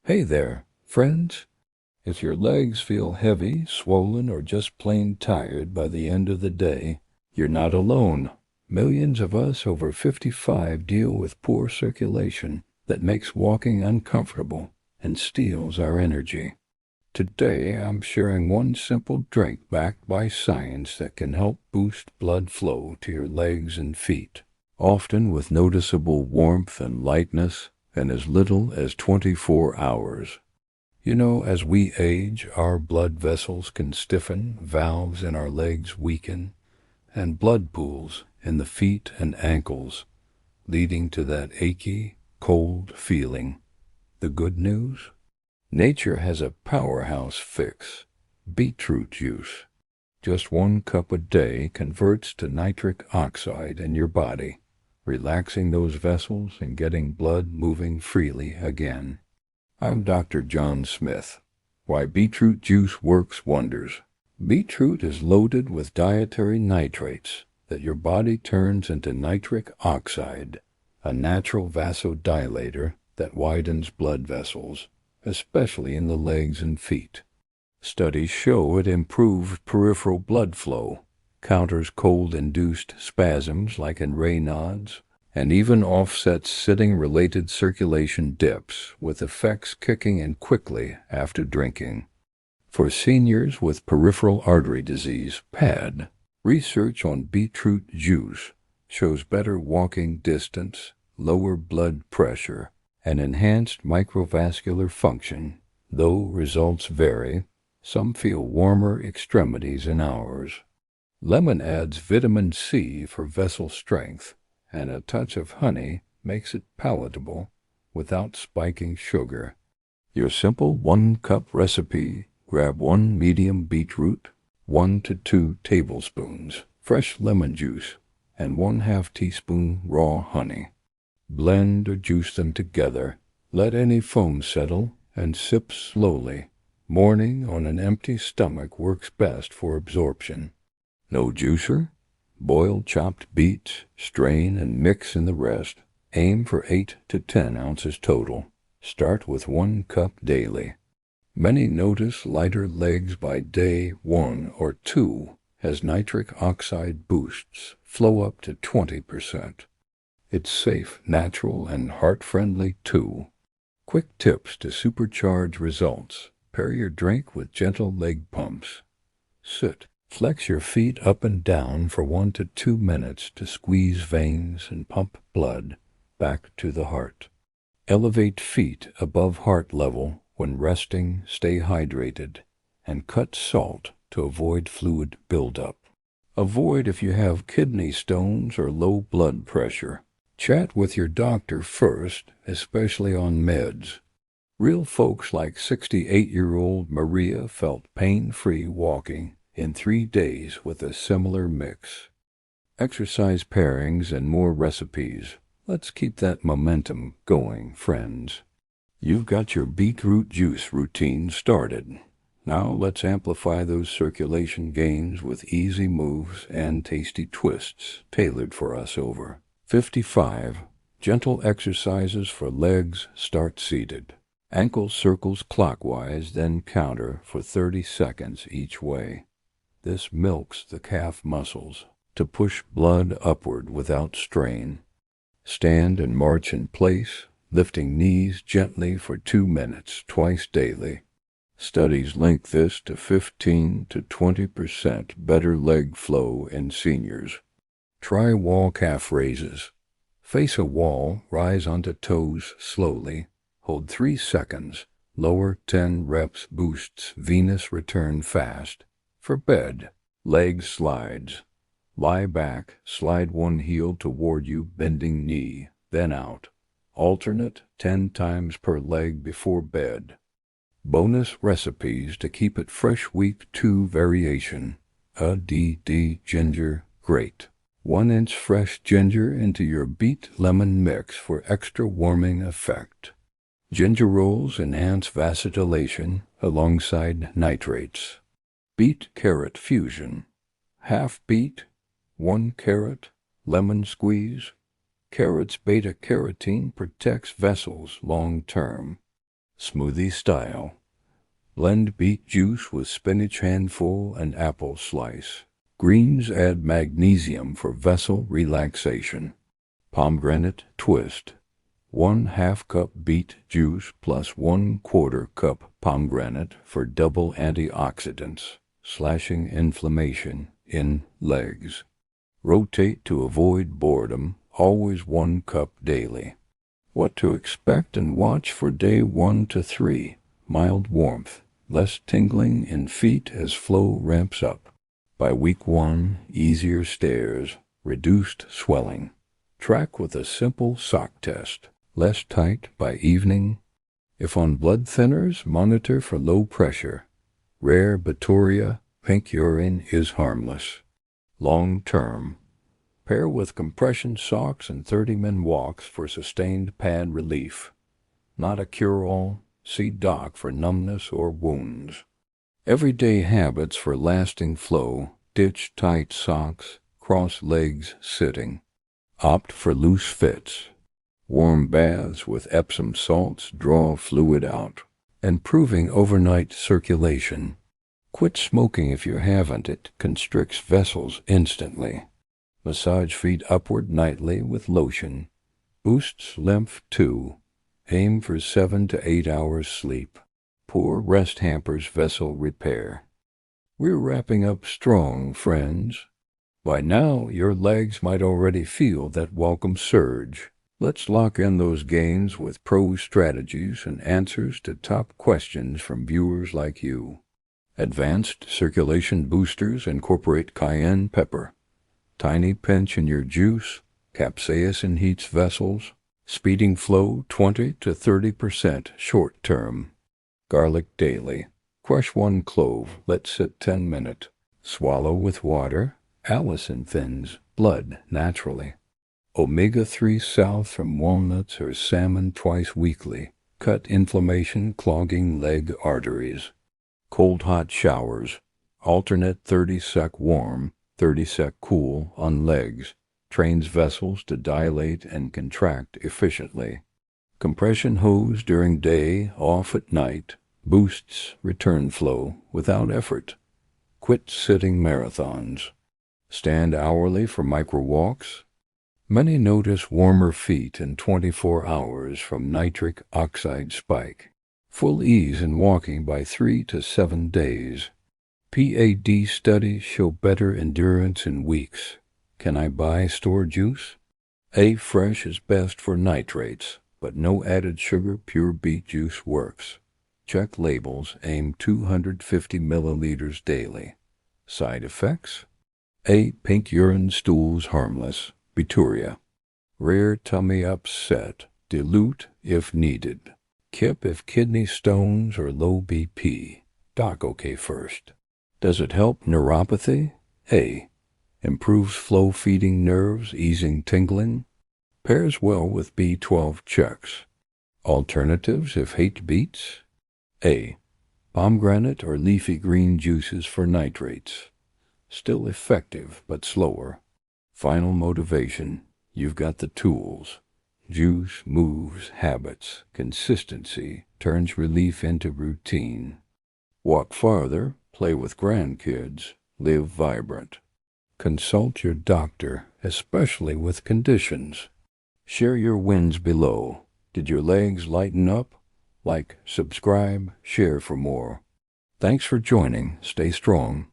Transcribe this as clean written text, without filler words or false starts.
Hey there, friends. If your legs feel heavy, swollen, or just plain tired by the end of the day, you're not alone. Millions of us over 55 deal with poor circulation that makes walking uncomfortable and steals our energy. Today, I'm sharing one simple drink backed by science that can help boost blood flow to your legs and feet, often with noticeable warmth and lightness in as little as 24 hours. You know, as we age, our blood vessels can stiffen, valves in our legs weaken, and blood pools in the feet and ankles, leading to that achy, cold feeling. The good news? Nature has a powerhouse fix: beetroot juice. Just 1 cup a day converts to nitric oxide in your body, relaxing those vessels and getting blood moving freely again. I'm Dr. John Smith. Why beetroot juice works wonders. Beetroot is loaded with dietary nitrates that your body turns into nitric oxide, a natural vasodilator that widens blood vessels, especially in the legs and feet. Studies show it improves peripheral blood flow, counters cold-induced spasms like in Raynaud's, and even offsets sitting-related circulation dips, with effects kicking in quickly after drinking. For seniors with peripheral artery disease, PAD, research on beetroot juice shows better walking distance, lower blood pressure, and enhanced microvascular function. Though results vary, some feel warmer extremities in hours. Lemon adds vitamin C for vessel strength, and a touch of honey makes it palatable without spiking sugar. Your simple 1-cup recipe: grab 1 medium beetroot, 1 to 2 tablespoons fresh lemon juice, and 1/2 teaspoon raw honey. Blend or juice them together. Let any foam settle and sip slowly. Morning on an empty stomach works best for absorption. No juicer? Boil chopped beets, strain and mix in the rest. Aim for 8 to 10 ounces total. Start with 1 cup daily. Many notice lighter legs by day 1 or 2 as nitric oxide boosts flow up to 20%. It's safe, natural, and heart-friendly too. Quick tips to supercharge results. Pair your drink with gentle leg pumps. Sit. Flex your feet up and down for 1 to 2 minutes to squeeze veins and pump blood back to the heart. Elevate feet above heart level when resting, stay hydrated, and cut salt to avoid fluid buildup. Avoid if you have kidney stones or low blood pressure. Chat with your doctor first, especially on meds. Real folks like 68-year-old Maria felt pain-free walking in 3 days with a similar mix. Exercise pairings and more recipes. Let's keep that momentum going, friends. You've got your beetroot juice routine started. Now let's amplify those circulation gains with easy moves and tasty twists tailored for us over 55. Gentle exercises for legs start seated. Ankle circles clockwise, then counter for 30 seconds each way. This milks the calf muscles to push blood upward without strain. Stand and march in place, lifting knees gently for 2 minutes twice daily. Studies link this to 15 to 20% better leg flow in seniors. Try wall calf raises. Face a wall, rise onto toes slowly, hold 3 seconds, lower 10 reps boosts venous return fast. For bed, leg slides. Lie back, slide one heel toward you, bending knee, then out. Alternate 10 times per leg before bed. Bonus recipes to keep it fresh. Week 2 variation. ADD ginger grate. 1-inch fresh ginger into your beet lemon mix for extra warming effect. Ginger rolls enhance vasodilation alongside nitrates. Beet carrot fusion. Half beet, 1 carrot, lemon squeeze. Carrot's beta-carotene protects vessels long-term. Smoothie style. Blend beet juice with spinach handful and apple slice. Greens add magnesium for vessel relaxation. Pomegranate twist. 1/2 cup beet juice plus 1/4 cup pomegranate for double antioxidants, slashing inflammation in legs. Rotate to avoid boredom, always 1 cup daily. What to expect and watch for day 1 to 3. Mild warmth, less tingling in feet as flow ramps up. By week 1, easier stairs, reduced swelling. Track with a simple sock test, less tight by evening. If on blood thinners, monitor for low pressure. Rare bacteria, pink urine is harmless. Long term. Pair with compression socks and 30-minute walks for sustained pad relief. Not a cure-all. See doc for numbness or wounds. Everyday habits for lasting flow. Ditch tight socks, cross legs sitting. Opt for loose fits. Warm baths with Epsom salts draw fluid out, improving overnight circulation. Quit smoking if you haven't. It constricts vessels instantly. Massage feet upward nightly with lotion. Boosts lymph too. Aim for 7 to 8 hours sleep. Poor rest hampers vessel repair. We're wrapping up strong, friends. By now, your legs might already feel that welcome surge. Let's lock in those gains with pro strategies and answers to top questions from viewers like you. Advanced circulation boosters incorporate cayenne pepper. Tiny pinch in your juice. Capsaicin heats vessels, speeding flow 20 to 30% short term. Garlic daily. Crush 1 clove, let sit 10 minutes. Swallow with water. Allicin thins blood naturally. Omega-3 south from walnuts or salmon twice weekly. Cut inflammation clogging leg arteries. Cold-hot showers. Alternate 30-sec warm, 30-sec cool on legs. Trains vessels to dilate and contract efficiently. Compression hose during day, off at night. Boosts return flow without effort. Quit sitting marathons. Stand hourly for micro walks. Many notice warmer feet in 24 hours from nitric oxide spike. Full ease in walking by 3 to 7 days. PAD studies show better endurance in weeks. Can I buy store juice? A fresh is best for nitrates, but no added sugar pure beet juice works. Check labels, aim 250 milliliters daily. Side effects? A. Pink urine stools harmless. Bacteria. Rare tummy upset. Dilute if needed. Kip if kidney stones or low BP. Doc okay first. Does it help neuropathy? A. Improves flow feeding nerves, easing tingling. Pairs well with B12 checks. Alternatives if hate beets? A. Pomegranate or leafy green juices for nitrates. Still effective, but slower. Final motivation. You've got the tools. Juice moves habits. Consistency turns relief into routine. Walk farther, play with grandkids, live vibrant. Consult your doctor, especially with conditions. Share your wins below. Did your legs lighten up? Like, subscribe, share for more. Thanks for joining. Stay strong.